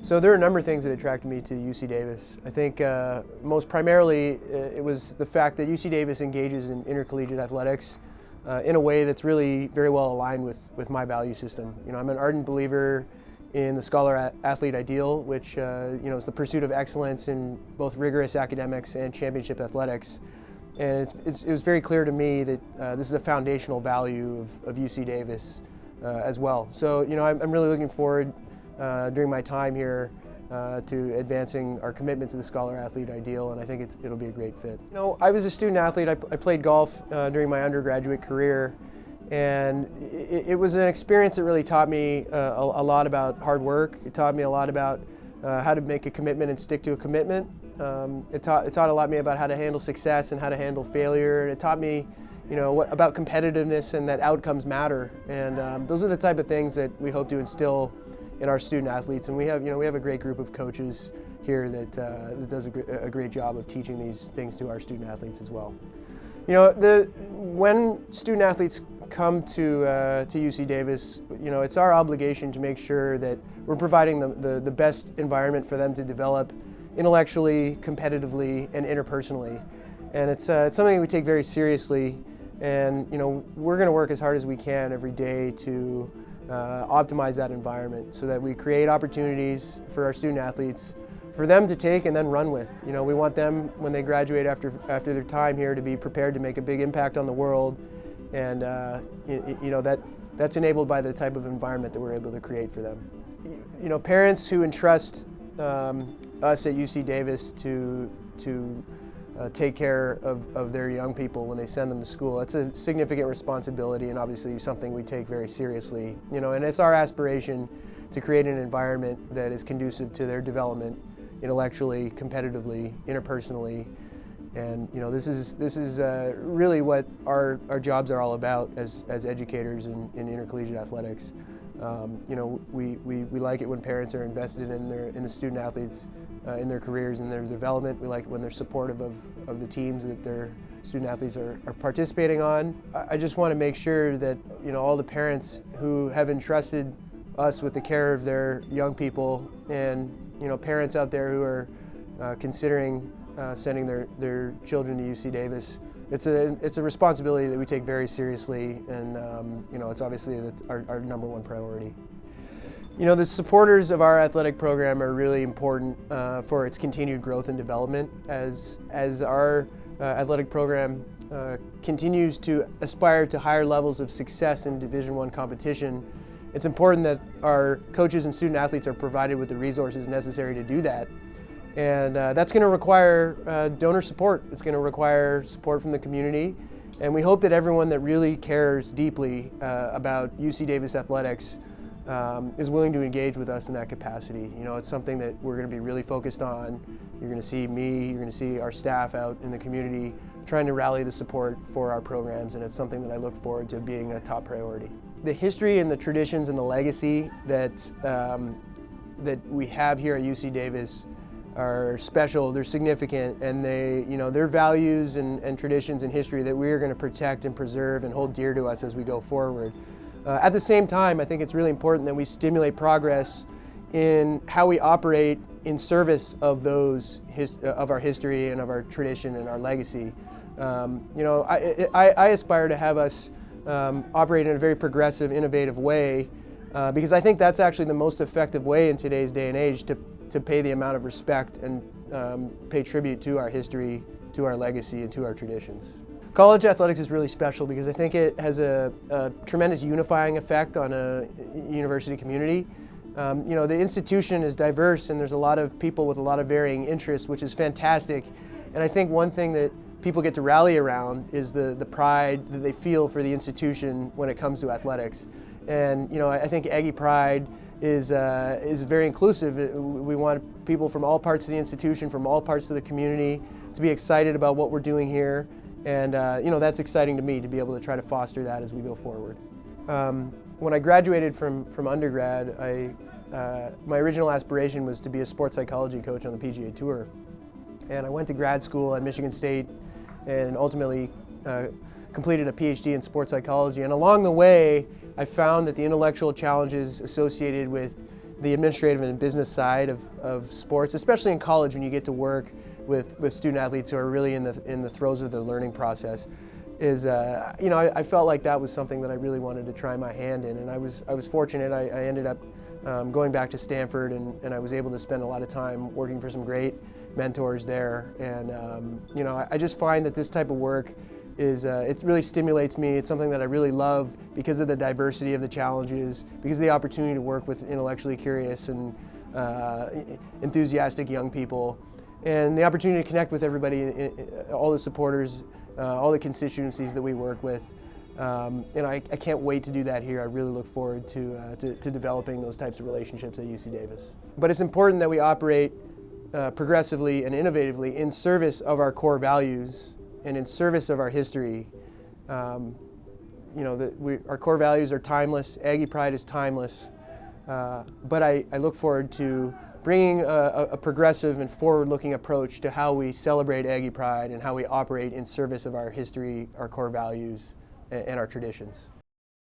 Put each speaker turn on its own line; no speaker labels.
So there are a number of things that attracted me to UC Davis. I think most primarily it was the fact that UC Davis engages in intercollegiate athletics in a way that's really very well aligned with my value system. You know, I'm an ardent believer in the scholar-athlete ideal, which is the pursuit of excellence in both rigorous academics and championship athletics. And it was very clear to me that this is a foundational value of UC Davis as well. So, you know, I'm really looking forward during my time here to advancing our commitment to the scholar-athlete ideal, and I think it'll be a great fit. You know, I was a student athlete. I played golf during my undergraduate career, and it was an experience that really taught me a lot about hard work. It taught me a lot about how to make a commitment and stick to a commitment. It taught a lot me about how to handle success and how to handle failure, and it taught me, you know, about competitiveness and that outcomes matter. And those are the type of things that we hope to instill in our student athletes, and we have a great group of coaches here that does a great job of teaching these things to our student athletes as well. You know, when student athletes come to UC Davis, you know, it's our obligation to make sure that we're providing the best environment for them to develop intellectually, competitively, and interpersonally. And it's something we take very seriously, and you know, we're going to work as hard as we can every day to optimize that environment so that we create opportunities for our student athletes for them to take and then run with. You know, we want them, when they graduate after their time here, to be prepared to make a big impact on the world, and you know, that's enabled by the type of environment that we're able to create for them. You know, parents who entrust us at UC Davis to take care of their young people when they send them to school. It's a significant responsibility, and obviously something we take very seriously. You know, and it's our aspiration to create an environment that is conducive to their development intellectually, competitively, interpersonally. And you know, this is really what our jobs are all about as educators in intercollegiate athletics. You know, we like it when parents are invested in the student athletes, in their careers and their development. We like it when they're supportive of the teams that their student athletes are participating on. I just want to make sure that, you know, all the parents who have entrusted us with the care of their young people, and you know, parents out there who are considering sending their children to UC Davis, it's a responsibility that we take very seriously, and you know, it's obviously our #1 priority. You know, the supporters of our athletic program are really important for its continued growth and development. As our athletic program continues to aspire to higher levels of success in Division I competition, it's important that our coaches and student athletes are provided with the resources necessary to do that. And that's going to require donor support. It's going to require support from the community. And we hope that everyone that really cares deeply about UC Davis athletics is willing to engage with us in that capacity. You know, it's something that we're going to be really focused on. You're going to see me, you're going to see our staff out in the community trying to rally the support for our programs, and it's something that I look forward to being a top priority. The history and the traditions and the legacy that we have here at UC Davis are special, they're significant, and they're values and traditions and history that we are going to protect and preserve and hold dear to us as we go forward. At the same time, I think it's really important that we stimulate progress in how we operate in service of of our history and of our tradition and our legacy. You know, I aspire to have us operate in a very progressive, innovative way, because I think that's actually the most effective way in today's day and age to pay the amount of respect and pay tribute to our history, to our legacy, and to our traditions. College athletics is really special because I think it has a tremendous unifying effect on a university community. You know, the institution is diverse, and there's a lot of people with a lot of varying interests, which is fantastic. And I think one thing that people get to rally around is the pride that they feel for the institution when it comes to athletics. And you know, I think Aggie Pride is very inclusive. We want people from all parts of the institution, from all parts of the community, to be excited about what we're doing here. And you know, that's exciting to me to be able to try to foster that as we go forward. When I graduated from undergrad, my original aspiration was to be a sports psychology coach on the PGA Tour. And I went to grad school at Michigan State and ultimately completed a PhD in sports psychology. And along the way, I found that the intellectual challenges associated with the administrative and business side of sports, especially in college when you get to work with student athletes who are really in the throes of their learning process, is I felt like that was something that I really wanted to try my hand in, and I was fortunate. I ended up going back to Stanford, and I was able to spend a lot of time working for some great mentors there. And I just find that this type of work it really stimulates me. It's something that I really love because of the diversity of the challenges, because of the opportunity to work with intellectually curious and enthusiastic young people, and the opportunity to connect with everybody, all the supporters, all the constituencies that we work with. I can't wait to do that here. I really look forward to developing those types of relationships at UC Davis. But it's important that we operate progressively and innovatively in service of our core values and in service of our history. Our core values are timeless. Aggie Pride is timeless. But I look forward to bringing a progressive and forward-looking approach to how we celebrate Aggie Pride and how we operate in service of our history, our core values, and our traditions.